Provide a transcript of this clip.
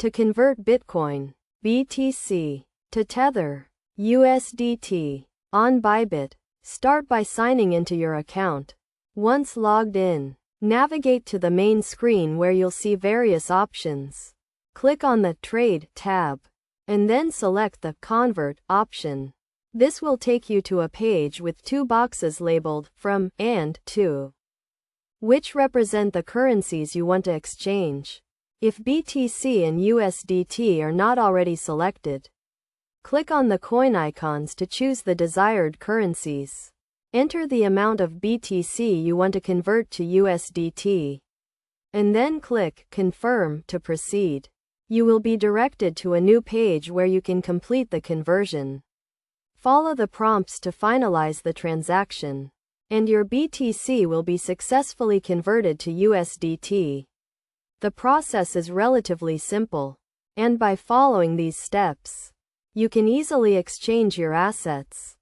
To convert Bitcoin, BTC, to Tether, USDT, on Bybit, start by signing into your account. Once logged in, navigate to the main screen where you'll see various options. Click on the Trade tab, and then select the Convert option. This will take you to a page with two boxes labeled From and To, which represent the currencies you want to exchange. If BTC and USDT are not already selected, click on the coin icons to choose the desired currencies. Enter the amount of BTC you want to convert to USDT, and then click Confirm to proceed. You will be directed to a new page where you can complete the conversion. Follow the prompts to finalize the transaction, and your BTC will be successfully converted to USDT. The process is relatively simple, and by following these steps, you can easily exchange your assets.